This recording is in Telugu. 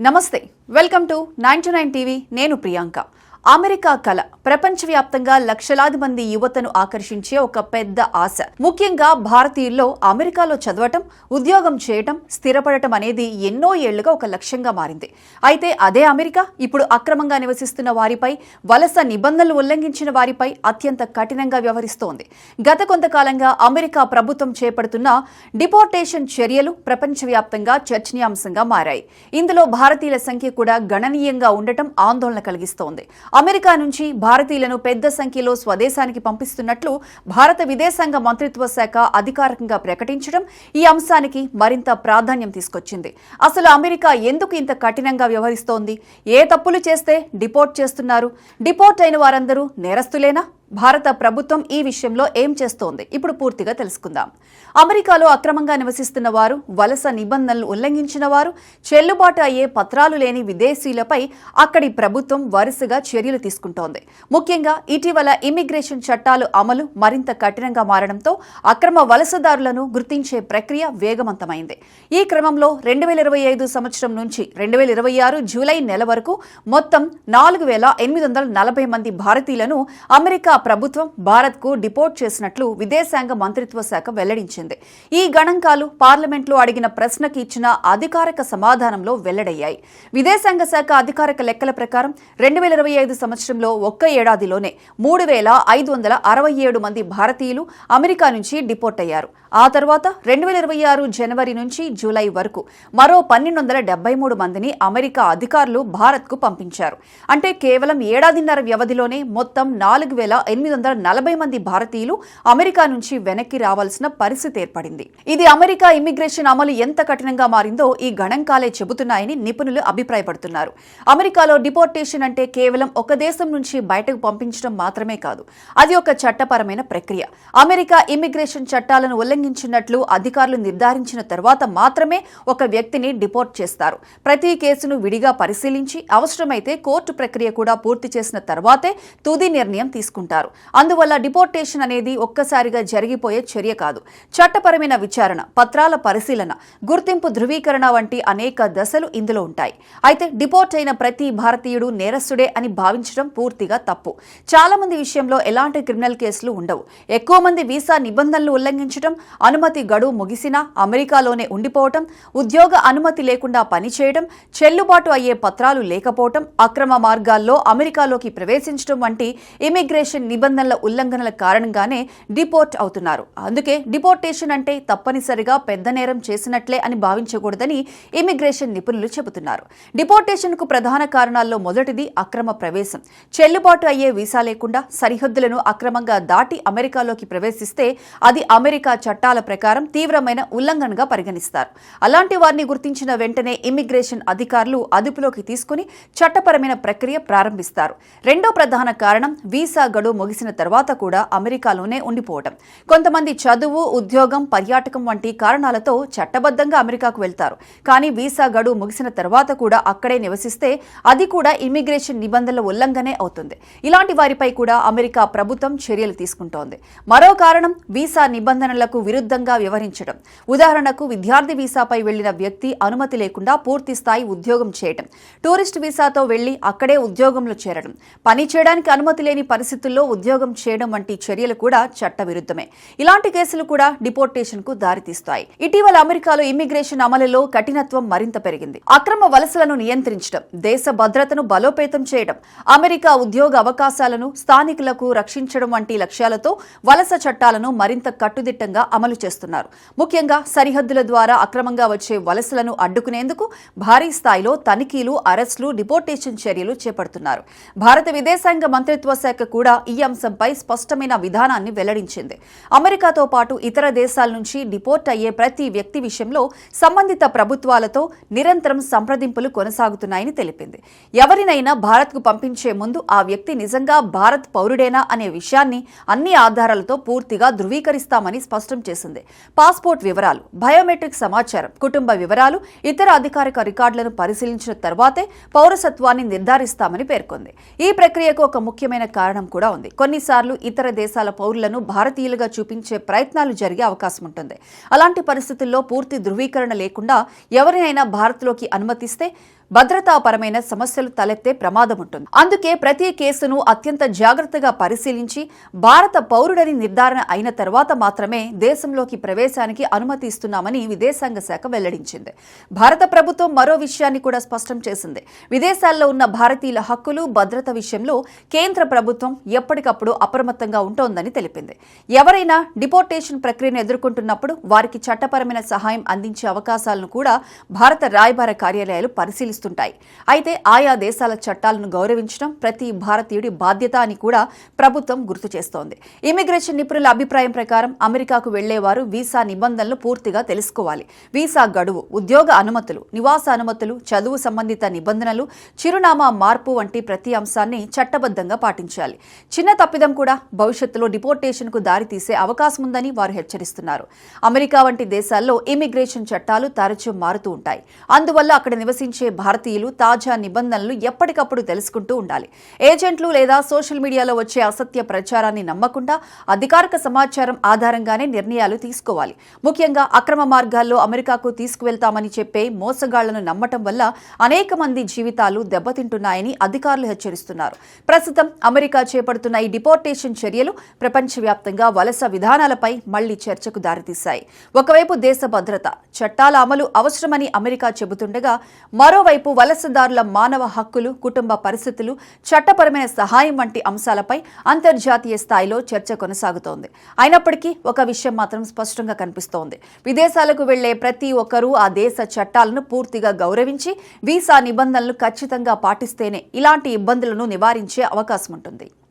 నమస్తే వెల్కమ్ టు 99 టీవీ నేను ప్రియాంక అమెరికా కళ ప్రపంచవ్యాప్తంగా లక్షలాది మంది యువతను ఆకర్షించే ఒక పెద్ద ఆశ. ముఖ్యంగా భారతీయుల్లో అమెరికాలో చదవటం, ఉద్యోగం చేయటం, స్థిరపడటం అనేది ఎన్నో ఏళ్లుగా ఒక లక్ష్యంగా మారింది. అయితే అదే అమెరికా ఇప్పుడు అక్రమంగా నివసిస్తున్న వారిపై, వలస నిబంధనలు ఉల్లంఘించిన వారిపై అత్యంత కఠినంగా వ్యవహరిస్తోంది. గత కొంతకాలంగా అమెరికా ప్రభుత్వం చేపడుతున్న డిపోర్టేషన్ చర్యలు ప్రపంచవ్యాప్తంగా చర్చనీయాంశంగా మారాయి. ఇందులో భారతీయుల సంఖ్య కూడా గణనీయంగా ఉండటం ఆందోళన కలిగిస్తోంది. అమెరికా నుంచి భారతీయులను పెద్ద సంఖ్యలో స్వదేశానికి పంపిస్తున్నట్లు భారత విదేశాంగ మంత్రిత్వ శాఖ అధికారికంగా ప్రకటించడం ఈ అంశానికి మరింత ప్రాధాన్యం తీసుకొచ్చింది. అసలు అమెరికా ఎందుకు ఇంత కఠినంగా వ్యవహరిస్తోంది? ఏ తప్పులు చేస్తే డిపోర్ట్ చేస్తున్నారు? డిపోర్ట్ అయిన వారందరూ నేరస్తులేనా? భారత ప్రభుత్వం ఈ విషయంలో ఏం చేస్తోంది? ఇప్పుడు పూర్తిగా తెలుసుకుందాం. అమెరికాలో అక్రమంగా నివసిస్తున్న వారు, వలస నిబంధనలు ఉల్లంఘించిన వారు, చెల్లుబాటు అయ్యే పత్రాలు లేని విదేశీయులపై అక్కడి ప్రభుత్వం వరుసగా చర్యలు తీసుకుంటోంది. ముఖ్యంగా ఇటీవల ఇమిగ్రేషన్ చట్టాలు అమలు మరింత కఠినంగా మారడంతో అక్రమ వలసదారులను గుర్తించే ప్రక్రియ వేగవంతమైంది. ఈ క్రమంలో 2025 సంవత్సరం నుంచి 2026 జూలై నెల వరకు మొత్తం 4,840 మంది భారతీయులను అమెరికా ప్రభుత్వం భారత్కు డిపోర్ట్ చేసినట్లు విదేశాంగ మంత్రిత్వ శాఖ వెల్లడించింది. ఈ గణాంకాలు పార్లమెంట్లో అడిగిన ప్రశ్నకి ఇచ్చిన అధికారిక సమాధానంలో వెల్లడయ్యాయి. విదేశాంగ శాఖ అధికారిక లెక్కల ప్రకారం 2025 సంవత్సరంలో ఒక్క ఏడాదిలోనే 3,567 మంది భారతీయులు అమెరికా నుంచి డిపోర్ట్ అయ్యారు. ఆ తర్వాత 2026 జనవరి నుంచి జూలై వరకు మరో 1,273 మందిని అమెరికా అధికారులు భారత్కు పంపించారు. అంటే కేవలం ఏడాదిన్నర వ్యవధిలోనే మొత్తం 4,840 మంది భారతీయులు అమెరికా నుంచి వెనక్కి రావాల్సిన పరిస్థితి ఏర్పడింది. ఇది అమెరికా ఇమిగ్రేషన్ అమలు ఎంత కఠినంగా మారిందో ఈ గణాంకాలే చెబుతున్నాయని నిపుణులు అభిప్రాయపడుతున్నారు. అమెరికాలో డిపోర్టేషన్ అంటే కేవలం ఒక దేశం నుంచి బయటకు పంపించడం మాత్రమే కాదు, అది ఒక చట్టపరమైన ప్రక్రియ. అమెరికా ఇమిగ్రేషన్ చట్టాలను ఉల్లంఘించినట్లు అధికారులు నిర్ధారించిన తర్వాత మాత్రమే ఒక వ్యక్తిని డిపోర్ట్ చేస్తారు. ప్రతి కేసును విడిగా పరిశీలించి అవసరమైతే కోర్టు ప్రక్రియ కూడా పూర్తి చేసిన తర్వాతే తుది నిర్ణయం తీసుకుంటారు. అందువల్ల డిపోర్టేషన్ అనేది ఒక్కసారిగా జరిగిపోయే చర్య కాదు. చట్టపరమైన విచారణ, పత్రాల పరిశీలన, గుర్తింపు ధృవీకరణ వంటి అనేక దశలు ఇందులో ఉంటాయి. అయితే డిపోర్ట్ అయిన ప్రతి భారతీయుడు నేరస్తుడే అని భావించడం పూర్తిగా తప్పు. చాలా మంది విషయంలో ఎలాంటి క్రిమినల్ కేసులు ఉండవు. ఎక్కువ మంది వీసా నిబంధనలు ఉల్లంఘించడం, అనుమతి గడువు ముగిసినా అమెరికాలోనే ఉండిపోవటం, ఉద్యోగ అనుమతి లేకుండా పనిచేయడం, చెల్లుబాటు అయ్యే పత్రాలు లేకపోవటం, అక్రమ మార్గాల్లో అమెరికాలోకి ప్రవేశించడం వంటి ఇమిగ్రేషన్ నిబంధనల ఉల్లంఘనల కారణంగానే డిపోర్ట్ అవుతున్నారు. అందుకే డిపోర్టేషన్ అంటే తప్పనిసరిగా పెద్ద నేరం చేసినట్లే అని భావించకూడదని ఇమిగ్రేషన్ నిపుణులు చెబుతున్నారు. డిపోర్టేషన్ కు ప్రధాన కారణాల్లో మొదటిది అక్రమ ప్రవేశం. చెల్లుబాటు అయ్యే వీసా లేకుండా సరిహద్దులను అక్రమంగా దాటి అమెరికాలోకి ప్రవేశిస్తే అది అమెరికా చట్టాల ప్రకారం తీవ్రమైన ఉల్లంఘనగా పరిగణిస్తారు. అలాంటి వారిని గుర్తించిన వెంటనే ఇమిగ్రేషన్ అధికారులు అదుపులోకి తీసుకుని చట్టపరమైన ప్రక్రియ ప్రారంభిస్తారు. రెండో ప్రధాన కారణం వీసా గడువు ముగిసిన తర్వాత కూడా అమెరికాలోనే ఉండిపోవడం. కొంతమంది చదువు, ఉద్యోగం, పర్యాటకం వంటి కారణాలతో చట్టబద్ధంగా అమెరికాకు వెళ్తారు. కానీ వీసా గడువు ముగిసిన తర్వాత కూడా అక్కడే నివసిస్తే అది కూడా ఇమిగ్రేషన్ నిబంధనల ఉల్లంఘనే అవుతుంది. ఇలాంటి వారిపై కూడా అమెరికా ప్రభుత్వం చర్యలు తీసుకుంటోంది. మరో కారణం వీసా నిబంధనలకు విరుద్ధంగా వ్యవహరించడం. ఉదాహరణకు విద్యార్థి వీసాపై వెళ్లిన వ్యక్తి అనుమతి లేకుండా పూర్తి స్థాయి ఉద్యోగం చేయడం, టూరిస్ట్ వీసాతో వెళ్లి అక్కడే ఉద్యోగంలో చేరడం, పని చేయడానికి అనుమతి లేని పరిస్థితుల్లో ఉద్యోగం చేయడం వంటి చర్యలు కూడా చట్ట విరుద్ధమే. ఇలాంటి కేసులు కూడా డిపోర్టేషన్ కు దారితీస్తాయి. ఇటీవల అమెరికాలో ఇమిగ్రేషన్ అమలులో కఠినత్వం మరింత పెరిగింది. అక్రమ వలసలను నియంత్రించడం, దేశ భద్రతను బలోపేతం చేయడం, అమెరికా ఉద్యోగ అవకాశాలను స్థానికులకు రక్షించడం వంటి లక్ష్యాలతో వలస చట్టాలను మరింత కట్టుదిట్టంగా అమలు చేస్తున్నారు. ముఖ్యంగా సరిహద్దుల ద్వారా అక్రమంగా వచ్చే వలసలను అడ్డుకునేందుకు భారీ స్థాయిలో తనిఖీలు, అరెస్టులు, డిపోర్టేషన్ చర్యలు చేపడుతున్నారు. భారత విదేశాంగ మంత్రిత్వ శాఖ కూడా ఈ అంశంపై స్పష్టమైన విధానాన్ని వెల్లడించింది. అమెరికాతో పాటు ఇతర దేశాల నుంచి డిపోర్ట్ అయ్యే ప్రతి వ్యక్తి విషయంలో సంబంధిత ప్రభుత్వాలతో నిరంతరం సంప్రదింపులు కొనసాగుతున్నాయని తెలిపింది. ఎవరినైనా భారత్కు పంపించే ముందు ఆ వ్యక్తి నిజంగా భారత్ పౌరుడేనా అనే విషయాన్ని అన్ని ఆధారాలతో పూర్తిగా ధృవీకరిస్తామని స్పష్టం చేసింది. పాస్పోర్ట్ వివరాలు, బయోమెట్రిక్ సమాచారం, కుటుంబ వివరాలు, ఇతర అధికారిక రికార్డులను పరిశీలించిన తర్వాతే పౌరసత్వాన్ని నిర్ధారిస్తామని పేర్కొంది. ఈ ప్రక్రియకు ఒక ముఖ్యమైన కారణం కూడా ఉంది. కొన్నిసార్లు ఇతర దేశాల పౌరులను భారతీయులుగా చూపించే ప్రయత్నాలు జరిగే అవకాశం ఉంటుంది. అలాంటి పరిస్థితుల్లో పూర్తి ధృవీకరణ లేకుండా ఎవరినైనా భారత్లోకి అనుమతిస్తే భద్రతాపరమైన సమస్యలు తలెత్తే ప్రమాదం ఉంటుంది. అందుకే ప్రతి కేసును అత్యంత జాగ్రత్తగా పరిశీలించి భారత పౌరుడని నిర్ధారణ అయిన తర్వాత మాత్రమే దేశంలోకి ప్రవేశానికి అనుమతి ఇస్తున్నామని విదేశాంగ శాఖ వెల్లడించింది. భారత ప్రభుత్వం మరో విషయాన్ని కూడా స్పష్టం చేసింది. విదేశాల్లో ఉన్న భారతీయుల హక్కులు, భద్రత విషయంలో కేంద్ర ప్రభుత్వం ఎప్పటికప్పుడు అప్రమత్తంగా ఉంటోందని తెలిపింది. ఎవరైనా డిపోర్టేషన్ ప్రక్రియను ఎదుర్కొంటున్నప్పుడు వారికి చట్టపరమైన సహాయం అందించే అవకాశాలను కూడా భారత రాయబార కార్యాలయాలు పరిశీలిస్తున్నాయి. అయితే ఆయా దేశాల చట్టాలను గౌరవించడం ప్రతి భారతీయుడి బాధ్యత అని కూడా ప్రభుత్వం గుర్తు చేస్తోంది. ఇమిగ్రేషన్ నిపుణుల అభిప్రాయం ప్రకారం అమెరికాకు వెళ్లేవారు వీసా నిబంధనలు పూర్తిగా తెలుసుకోవాలి. వీసా గడువు, ఉద్యోగ అనుమతులు, నివాస అనుమతులు, చదువు సంబంధిత నిబంధనలు, చిరునామా మార్పు వంటి ప్రతి అంశాన్ని చట్టబద్ధంగా పాటించాలి. చిన్న తప్పిదం కూడా భవిష్యత్తులో డిపోర్టేషన్కు దారితీసే అవకాశం ఉందని వారు హెచ్చరిస్తున్నారు. అమెరికా వంటి దేశాల్లో ఇమిగ్రేషన్ చట్టాలు తరచూ మారుతూ ఉంటాయి. అందువల్ల అక్కడ నివసించే భారతీయులు తాజా నిబంధనలు ఎప్పటికప్పుడు తెలుసుకుంటూ ఉండాలి. ఏజెంట్లు లేదా సోషల్ మీడియాలో వచ్చే అసత్య ప్రచారాన్ని నమ్మకుండా అధికారిక సమాచారం ఆధారంగానే నిర్ణయాలు తీసుకోవాలి. ముఖ్యంగా అక్రమ మార్గాల్లో అమెరికాకు తీసుకువెళ్తామని చెప్పే మోసగాళ్లను నమ్మటం వల్ల అనేక మంది జీవితాలు దెబ్బతింటున్నాయని అధికారులు హెచ్చరిస్తున్నారు. ప్రస్తుతం అమెరికా చేపడుతున్న ఈ డిపోర్టేషన్ చర్యలు ప్రపంచవ్యాప్తంగా వలస విధానాలపై మళ్లీ చర్చకు దారితీశాయి. ఒకవైపు దేశ భద్రత, చట్టాల అమలు అవసరమని అమెరికా చెబుతుండగా మరోవైపు వలసదారుల మానవ హక్కులు, కుటుంబ పరిస్థితులు, చట్టపరమైన సహాయం వంటి అంశాలపై అంతర్జాతీయ స్థాయిలో చర్చ కొనసాగుతోంది. అయినప్పటికీ ఒక విషయం మాత్రం స్పష్టంగా కనిపిస్తోంది. విదేశాలకు వెళ్లే ప్రతి ఒక్కరూ ఆ దేశ చట్టాలను పూర్తిగా గౌరవించి వీసా నిబంధనలు ఖచ్చితంగా పాటిస్తేనే ఇలాంటి ఇబ్బందులను నివారించే అవకాశం ఉంటుంది.